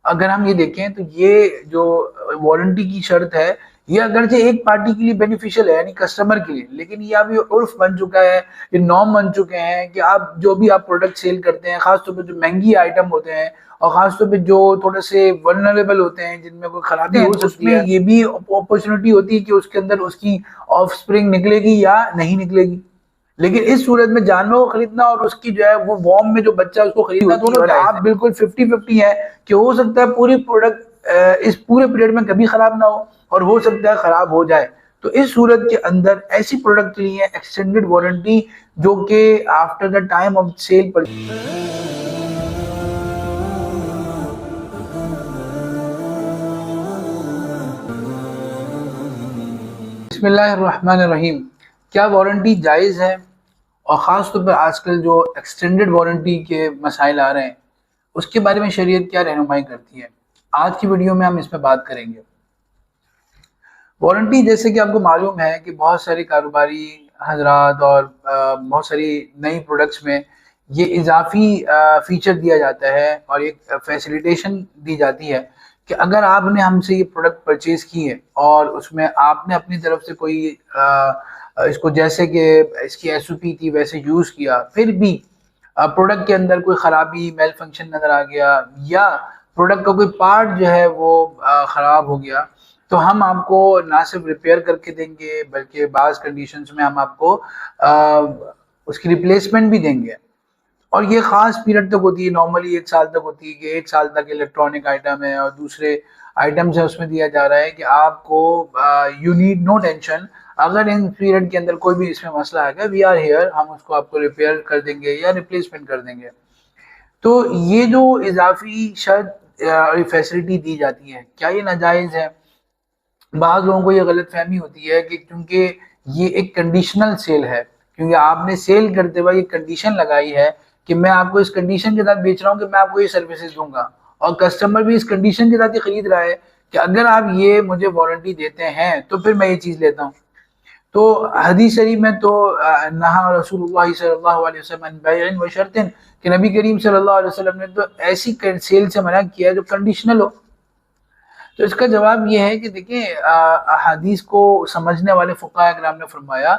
अगर हम ये देखें तो ये जो वारंटी की शर्त है, ये अगरचे एक पार्टी के लिए बेनिफिशियल है यानी कस्टमर के लिए, लेकिन ये अब ये उर्फ बन चुका है, ये नॉर्म बन चुके हैं कि आप जो भी आप प्रोडक्ट सेल करते हैं, खासतौर पर जो महंगी आइटम होते हैं और खासतौर पे जो थोड़े से वल्नरेबल होते हैं जिनमें कोई खराबी हो सकती उसमें है, ये भी अपॉर्चुनिटी होती है कि उसके अंदर उसकी ऑफ स्प्रिंग निकलेगी या नहीं निकलेगी। लेकिन इस सूरत में जानवर को खरीदना और उसकी जो है वो वॉर्म में जो बच्चा है उसको खरीदना दोनों जायज है। आप बिल्कुल 50-50 है कि हो सकता है पूरी प्रोडक्ट इस पूरे पीरियड में कभी खराब ना हो और हो सकता है खराब हो जाए। तो इस सूरत के अंदर ऐसी प्रोडक्ट के लिए एक्सटेंडेड वारंटी जो कि after the time of sale पर बिस्मिल्लाहिर्रहमानिर्रहीम। क्या वारंटी जायज़ है? और ख़ास तौर पर आजकल जो एक्सटेंडेड वारंटी के मसाइल आ रहे हैं उसके बारे में शरीयत क्या रहनुमाई करती है, आज की वीडियो में हम इस पर बात करेंगे। वारंटी जैसे कि आपको मालूम है कि बहुत सारे कारोबारी हजरात और बहुत सारी नई प्रोडक्ट्स में ये इजाफी फीचर दिया जाता है और एक फैसिलिटेशन दी जाती है कि अगर आपने हमसे ये प्रोडक्ट परचेज की है और उसमें आपने अपनी तरफ से कोई इसको जैसे कि इसकी एसओपी थी वैसे यूज़ किया, फिर भी प्रोडक्ट के अंदर कोई ख़राबी मेल फंक्शन नज़र आ गया या प्रोडक्ट का कोई पार्ट जो है वो ख़राब हो गया, तो हम आपको ना सिर्फ रिपेयर करके देंगे बल्कि बाज़ कंडीशंस में हम आपको उसकी रिप्लेसमेंट भी देंगे। और ये ख़ास पीरियड तक होती है, नॉर्मली 1 साल तक होती है कि 1 साल तक इलेक्ट्रॉनिक आइटम है और दूसरे आइटम्स है उसमें दिया जा रहा है कि आपको यू नीड नो टेंशन, अगर इन पीरियड के अंदर कोई भी इसमें मसला आएगा वी आर हियर, हम उसको आपको रिपेयर कर देंगे या रिप्लेसमेंट कर देंगे। तो ये जो इजाफी शर्त फैसिलिटी दी जाती है, क्या ये नाजायज़ है? बाज़ लोगों को ये गलतफ़हमी होती है कि क्योंकि ये एक कंडीशनल सेल है, क्योंकि आपने सेल करते वक़्त ये कंडीशन लगाई है कि मैं आपको इस कंडीशन के साथ बेच रहा हूँ कि मैं आपको ये सर्विसेज़ दूँगा और कस्टमर भी इस कंडीशन के साथ ही खरीद रहा है कि अगर आप ये मुझे वारंटी देते हैं, तो फिर मैं ये चीज़ लेता हूँ। तो हदीस शरीफ में तो नहा रसूलुल्लाह सल्लल्लाहु अलैहि वसल्लम अन बैइन व शर्तिन कि नबी करीम सल्लल्लाहु अलैहि वसल्लम ने तो ऐसी सेल से मना किया है जो कंडीशनल हो। तो इसका जवाब ये है कि देखिए अहादीस को समझने वाले फुक़हा इकराम ने फरमाया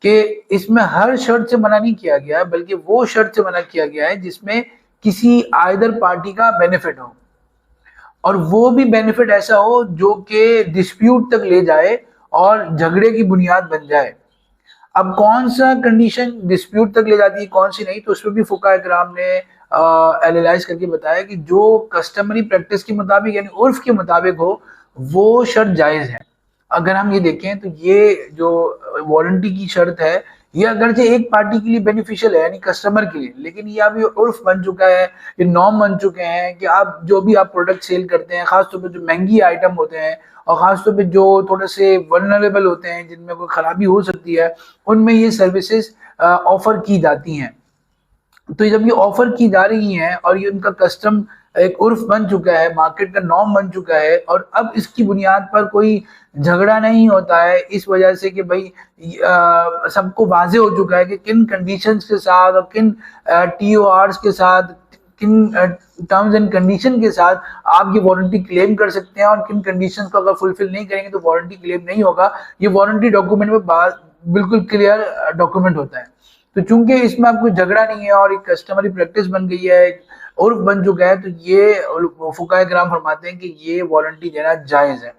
कि इसमें हर शर्त से मना नहीं किया गया बल्कि वो शर्त से मना किया गया है जिसमें किसी आइदर पार्टी का बेनिफिट हो और वो भी बेनिफिट ऐसा हो जो कि डिस्प्यूट तक ले जाए और झगड़े की बुनियाद बन जाए। अब कौन सा कंडीशन डिस्प्यूट तक ले जाती है कौन सी नहीं, तो उसमें भी फुक़हा इकराम ने एनालाइज करके बताया कि जो कस्टमरी प्रैक्टिस के मुताबिक यानी उर्फ के मुताबिक हो वो शर्त जायज़ है। अगर हम ये देखें तो ये जो वारंटी की शर्त है, ये अगरचे एक पार्टी के लिए बेनिफिशियल है यानी कस्टमर के लिए, लेकिन ये अब ये उर्फ बन चुका है, ये नॉर्म बन चुके हैं कि आप जो भी आप प्रोडक्ट सेल करते हैं, खासतौर पर जो महंगी आइटम होते हैं और ख़ासतौर पे जो थोड़े से वल्नरेबल होते हैं जिनमें कोई ख़राबी हो सकती है, उनमें ये सर्विसेज ऑफ़र की जाती हैं। तो जब ये ऑफ़र की जा रही हैं और ये उनका कस्टम एक उर्फ बन चुका है, मार्केट का नॉर्म बन चुका है और अब इसकी बुनियाद पर कोई झगड़ा नहीं होता है, इस वजह से कि भाई सबको वाज़ेह हो चुका है कि किन कंडीशंस के साथ और किन टीओआरस के साथ, किन टर्म्स एंड कंडीशन के साथ आप ये वारंटी क्लेम कर सकते हैं और किन कंडीशंस को अगर फुलफिल नहीं करेंगे तो वारंटी क्लेम नहीं होगा। ये वारंटी डॉक्यूमेंट में बिल्कुल क्लियर डॉक्यूमेंट होता है। तो चूंकि इसमें अब कोई झगड़ा नहीं है और एक कस्टमरी प्रैक्टिस बन गई है, एक उर्फ बन चुका है, तो ये फुकाए कराम फरमाते हैं कि ये वारंटी देना जायज़ है।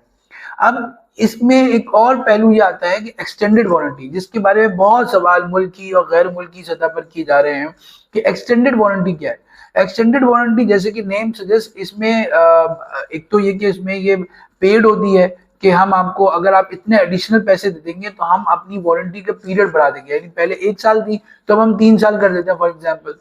अब इसमें एक और पहलू ये आता है कि एक्सटेंडेड वारंटी, जिसके बारे में बहुत सवाल मुल्की और गैर मुल्की सतह पर किए जा रहे हैं कि एक्सटेंडेड वारंटी क्या है। एक्सटेंडेड वारंटी जैसे कि नेम सजेस्ट, इसमें एक तो ये कि इसमें ये पेड होती है कि हम आपको अगर आप इतने एडिशनल पैसे दे देंगे तो हम अपनी वारंटी का पीरियड बढ़ा देंगे, यानी पहले 1 साल थी तो अब हम 3 साल कर देते हैं फॉर एग्जाम्पल।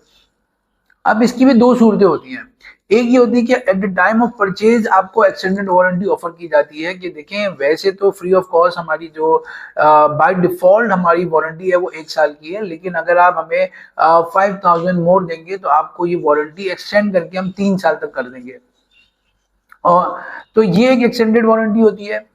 अब इसकी भी दो सूरतें होती हैं। एक ये होती है कि at the time of purchase आपको एक्सटेंडेड वारंटी ऑफर की जाती है कि देखें वैसे तो फ्री ऑफ कॉस्ट हमारी जो बाय डिफॉल्ट हमारी वारंटी है वो 1 साल की है, लेकिन अगर आप हमें 5000 मोर देंगे तो आपको ये वारंटी एक्सटेंड करके हम 3 साल तक कर देंगे। और तो ये एक एक्सटेंडेड वारंटी होती है।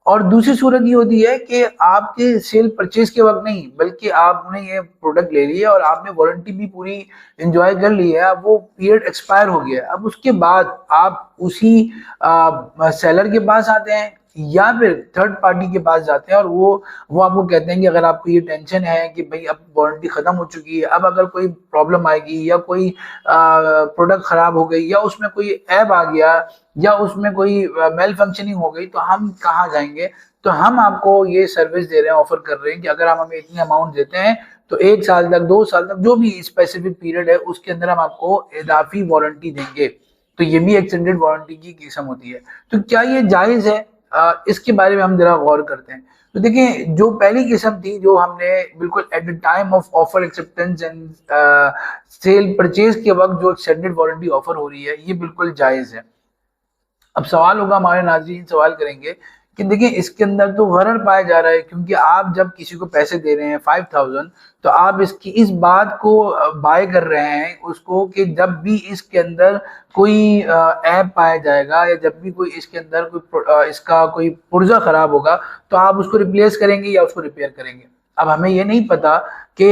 और दूसरी सूरत ये होती है कि आपके सेल परचेज के वक्त नहीं, बल्कि आपने ये प्रोडक्ट ले लिया और आपने वारंटी भी पूरी एंजॉय कर ली है, अब वो पीरियड एक्सपायर हो गया है, अब उसके बाद आप उसी सेलर के पास आते हैं या फिर थर्ड पार्टी के पास जाते हैं और वो आपको कहते हैं कि अगर आपको ये टेंशन है कि भाई अब वारंटी खत्म हो चुकी है, अब अगर कोई प्रॉब्लम आएगी या कोई प्रोडक्ट खराब हो गई या उसमें कोई ऐप आ गया या उसमें कोई मेल फंक्शनिंग हो गई, तो हम कहाँ जाएंगे? तो हम आपको ये सर्विस दे रहे हैं, ऑफर कर रहे हैं कि अगर आप हमें इतनी अमाउंट देते हैं तो 1 साल तक, 2 साल तक, जो भी स्पेसिफिक पीरियड है उसके अंदर हम आपको इजाफी वारंटी देंगे। तो ये भी एक्सटेंडेड वारंटी की किस्म होती है। तो क्या ये जायज है? इसके बारे में हम जरा गौर करते हैं। तो देखिए, जो पहली किस्म थी जो हमने बिल्कुल at the time of offer acceptance and cell purchase के वक्त जो एक्सटेंडेड वारंटी ऑफर हो रही है, ये बिल्कुल जायज है। अब सवाल होगा, हमारे नाज़रीन सवाल करेंगे कि देखिए इसके अंदर तो गरर पाया जा रहा है, क्योंकि आप जब किसी को पैसे दे रहे हैं 5000, तो आप इसकी इस बात को बाय कर रहे हैं उसको कि जब भी इसके अंदर कोई ऐप पाया जाएगा या जब भी कोई इसके अंदर कोई इसका कोई पुर्जा खराब होगा तो आप उसको रिप्लेस करेंगे या उसको रिपेयर करेंगे। अब हमें ये नहीं पता कि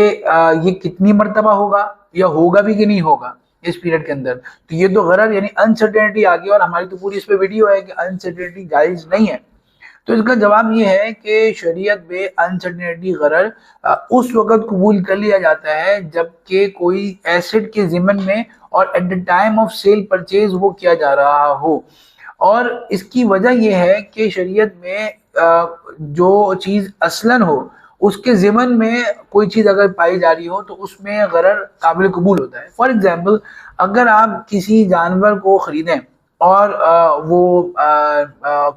ये कितनी मरतबा होगा या होगा भी कि नहीं होगा इस पीरियड के अंदर। तो ये तो गरर यानी अनसर्टेनिटी आ गई, और हमारी तो पूरी इस पे वीडियो है कि अनसर्टेनिटी जायज नहीं है। तो इसका जवाब ये है कि शरीयत में अनसर्टेनिटी गरर उस वक्त कबूल कर लिया जाता है जबकि कोई एसेट के ज़िमन में और at the time of cell purchase वो किया जा रहा हो। और इसकी वजह यह है कि शरीयत में जो चीज़ असलन हो उसके ज़िमन में कोई चीज़ अगर पाई जा रही हो तो उसमें गरर काबिल कबूल होता है। फॉर एग्जाम्पल, अगर आप किसी जानवर को ख़रीदें और वो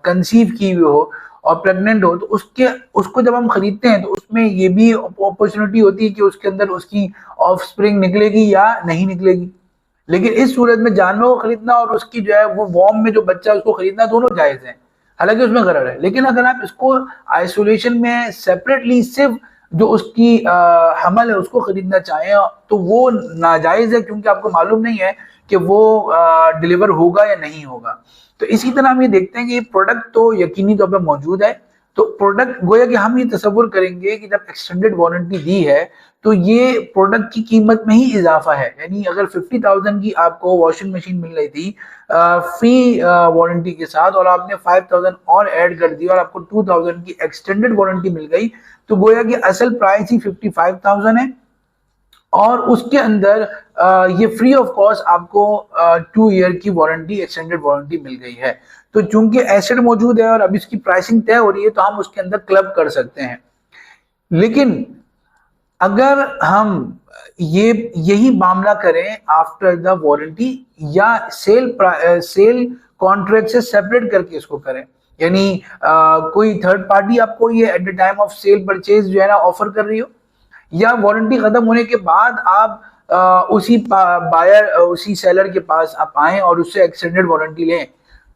कंसीव की हुई हो और प्रेग्नेंट हो, तो उसको जब हम खरीदते हैं तो उसमें ये भी अपॉर्चुनिटी होती है कि उसके अंदर उसकी ऑफस्प्रिंग निकलेगी या नहीं निकलेगी। लेकिन इस सूरत में जानवर को खरीदना और उसकी जो है वो वॉर्म में जो बच्चा है उसको खरीदना दोनों जायज है, हालांकि उसमें गरर है। लेकिन अगर आप इसको आइसोलेशन में सेपरेटली सिर्फ जो उसकी हमल है उसको खरीदना चाहें तो वो नाजायज है, क्योंकि आपको मालूम नहीं है कि वो डिलीवर होगा या नहीं होगा। तो इसी तरह हम ये देखते हैं कि ये प्रोडक्ट तो यकीनी तौर पर मौजूद है, तो प्रोडक्ट गोया कि हम ये तसव्वुर करेंगे कि जब एक्सटेंडेड वारंटी दी है तो ये प्रोडक्ट की कीमत में ही इजाफा है। यानी अगर 50,000 की आपको वॉशिंग मशीन मिल रही थी फ्री वारंटी के साथ और आपने 5000 और ऐड कर दिया और आपको 2000 की एक्सटेंडेड वारंटी मिल गई, तो गोया कि असल प्राइस ही 55,000 है और उसके अंदर ये फ्री ऑफ कॉस्ट आपको 2 ईयर की वारंटी, एक्सटेंडेड वारंटी मिल गई है। तो चूंकि एसेट मौजूद है और अब इसकी प्राइसिंग तय हो रही है तो हम उसके अंदर क्लब कर सकते हैं। लेकिन अगर हम यही मामला करें आफ्टर द वारंटी या सेल कॉन्ट्रैक्ट से सेपरेट करके इसको करें, यानी कोई थर्ड पार्टी आपको ये at the time of cell purchase जो है ना ऑफर कर रही हो, या वारंटी खत्म होने के बाद आप उसी बायर उसी सेलर के पास आप आए और उससे एक्सटेंडेड वारंटी लें,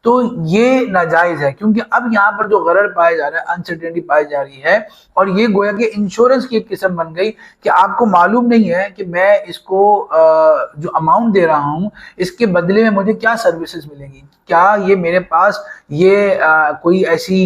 तो ये नाजायज है। क्योंकि अब यहाँ पर जो गरर पाया जा रहा है, अनसर्टेनिटी पाई जा रही है, और ये गोया कि इंश्योरेंस की एक किस्म बन गई कि आपको मालूम नहीं है कि मैं इसको जो अमाउंट दे रहा हूँ इसके बदले में मुझे क्या सर्विसेज मिलेंगी। क्या ये मेरे पास ये कोई ऐसी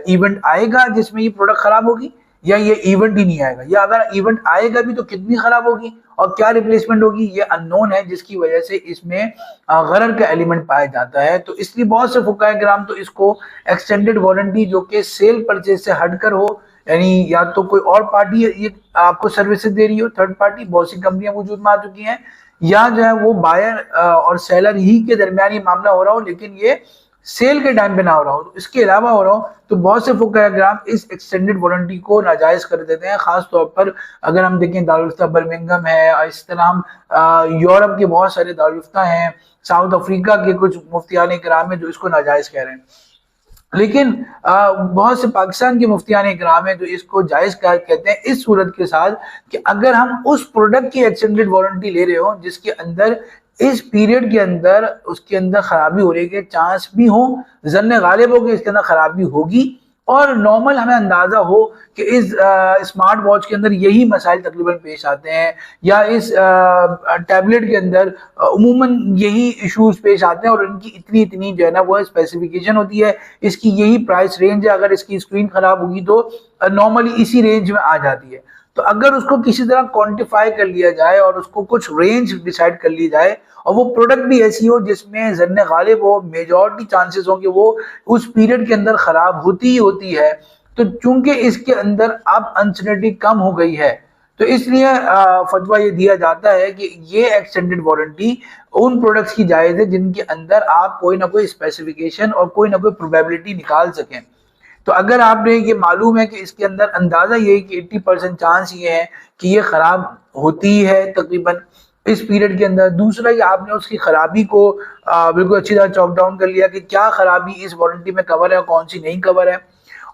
इवेंट आएगा जिसमें ये प्रोडक्ट खराब होगी, या ये इवेंट ही नहीं आएगा, या अगर इवेंट आएगा भी तो कितनी खराब होगी और क्या रिप्लेसमेंट होगी, ये अननोन है, जिसकी वजह से इसमें गरर का एलिमेंट पाया जाता है। तो इसलिए बहुत से फुकाए किराम तो इसको एक्सटेंडेड वारंटी जो कि सेल परचेज से हटकर हो, यानी या तो कोई और पार्टी ये आपको सर्विसेज दे रही हो, थर्ड पार्टी, बहुत सी कंपनियां वजूद में आ चुकी हैं, या जो है वो बायर और सेलर ही के दरमियान ये मामला हो रहा हो लेकिन ये सेल के टाइम पे ना हो रहा हो, तो इसके अलावा हो रहा हो, तो बहुत से फुकाहाग्राम इस एक्सटेंडेड वारंटी को नाजायज कर देते हैं। खास तौर पर अगर हम देखें दारुल्फ्ता बर्मिंघम है, इस तरह हम यूरोप के बहुत सारे दारुल्फ्ता हैं, साउथ अफ्रीका के कुछ मुफ्तियान इकराम है जो इसको नाजायज कह रहे हैं। लेकिन बहुत से पाकिस्तान के मुफ्तियान इकराम है जो इसको जायज कहते हैं इस सूरत के साथ कि अगर हम उस प्रोडक्ट की एक्सटेंडेड वारंटी ले रहे हो जिसके अंदर इस पीरियड के अंदर उसके अंदर खराबी हो रही है, चांस भी हो, जन्ने गालिब हो कि इसके अंदर खराबी होगी, और नॉर्मल हमें अंदाजा हो कि इस स्मार्ट वॉच के अंदर यही मसाइल तकरीबन पेश आते हैं, या इस टैबलेट के अंदर उमूमन यही इश्यूज पेश आते हैं, और इनकी इतनी इतनी जो है ना वो स्पेसिफिकेशन होती है, इसकी यही प्राइस रेंज है, अगर इसकी स्क्रीन खराब होगी तो नॉर्मली इसी रेंज में आ जाती है। तो अगर उसको किसी तरह क्वांटिफाई कर लिया जाए और उसको कुछ रेंज डिसाइड कर ली जाए, और वो प्रोडक्ट भी ऐसी हो जिसमें ज़न्ने गालिब हो, मेजॉरिटी चांसेस हो कि वो उस पीरियड के अंदर खराब होती ही होती है, तो चूंकि इसके अंदर अब अनसर्टेनिटी कम हो गई है, तो इसलिए फतवा ये दिया जाता है कि ये एक्सटेंडेड वारंटी उन प्रोडक्ट्स की जायज़ है जिनके अंदर आप कोई ना कोई स्पेसिफिकेशन और कोई ना कोई प्रोबेबिलिटी निकाल सकें। तो अगर आपने ये मालूम है कि इसके अंदर अंदाजा ये है कि 80% चांस ये है कि ये खराब होती है तकरीबन इस पीरियड के अंदर, दूसरा ये आपने उसकी खराबी को बिल्कुल अच्छी तरह चॉक डाउन कर लिया कि क्या खराबी इस वारंटी में कवर है और कौन सी नहीं कवर है,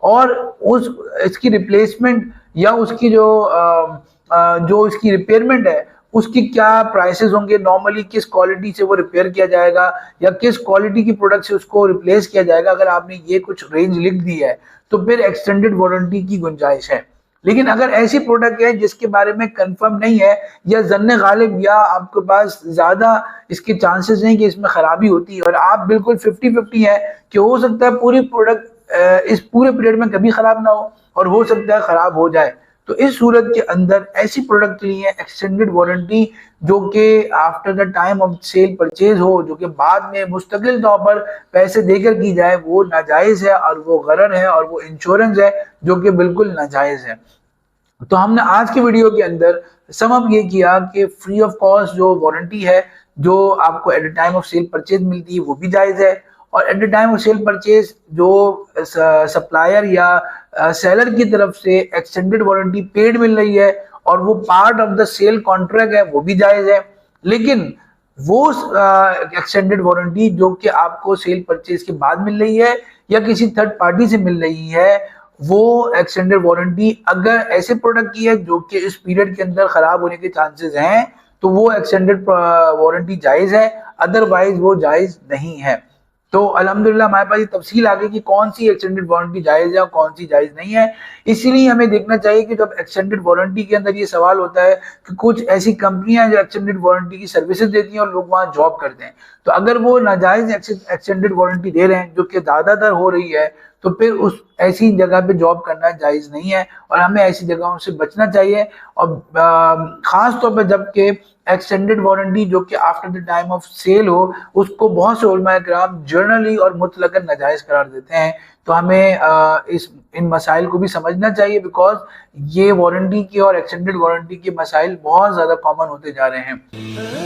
और उस इसकी रिप्लेसमेंट या उसकी जो इसकी रिपेयरमेंट है उसकी क्या प्राइसेस होंगे, नॉर्मली किस क्वालिटी से वो रिपेयर किया जाएगा या किस क्वालिटी की प्रोडक्ट से उसको रिप्लेस किया जाएगा। अगर आपने ये कुछ रेंज लिख दी है तो फिर एक्सटेंडेड वारंटी की गुंजाइश है। लेकिन अगर ऐसी प्रोडक्ट है जिसके बारे में कंफर्म नहीं है, या जन्ने गालिब या आपके पास ज्यादा इसके चांसेस नहीं कि इसमें खराबी होती है, और आप बिल्कुल 50-50 है कि हो सकता है पूरी प्रोडक्ट इस पूरे पीरियड में कभी खराब ना हो और हो सकता है खराब हो जाए, तो इस सूरत के अंदर ऐसी प्रोडक्ट के लिए एक्सटेंडेड वारंटी जो कि after the time of cell purchase हो, जो कि बाद में मुस्तकिल तौर पर पैसे देकर की जाए, वो नाजायज है और वो गरर है और वो इंश्योरेंस है जो कि बिल्कुल नाजायज है। तो हमने आज की वीडियो के अंदर सम अप ये किया कि फ्री ऑफ कॉस्ट जो वारंटी है जो आपको at the time of cell purchase मिलती है वो भी जायज़ है, और at the time of cell purchase जो सप्लायर या सेलर की तरफ से एक्सटेंडेड वारंटी पेड मिल रही है और वो part of the sale contract है वो भी जायज़ है। लेकिन वो एक्सटेंडेड वारंटी जो कि आपको सेल परचेज के बाद मिल रही है या किसी थर्ड पार्टी से मिल रही है, वो एक्सटेंडेड वारंटी अगर ऐसे प्रोडक्ट की है जो कि इस पीरियड के अंदर खराब होने के चांसेस हैं तो वो एक्सटेंडेड वारंटी जायज़ है, अदरवाइज वो जायज़ नहीं है। तो अल्हम्दुलिल्लाह हमारे पास ये तफसील आ गई कि कौन सी एक्सटेंडेड वारंटी जायज़ है और कौन सी जायज़ नहीं है। इसीलिए हमें देखना चाहिए कि जब एक्सटेंडेड वारंटी के अंदर ये सवाल होता है कि कुछ ऐसी कंपनियां जो एक्सटेंडेड वारंटी की सर्विसेज देती हैं और लोग वहाँ जॉब करते हैं, तो अगर वो नाजायज़ एक्सटेंडेड वारंटी दे रहे हैं जो कि ज़्यादातर हो रही है, तो फिर उस ऐसी जगह पे जॉब करना जायज़ नहीं है और हमें ऐसी जगहों से बचना चाहिए। और ख़ास तौर पर जबकि एक्सटेंडेड वारंटी जो कि after the time of sale हो, उसको बहुत से उलमा किराम जनरली और मुतलकन नाजायज़ करार देते हैं। तो हमें इन मसाइल को भी समझना चाहिए, बिकॉज ये वारंटी की और एक्सटेंडेड वारंटी के मसाइल बहुत ज़्यादा कॉमन होते जा रहे हैं।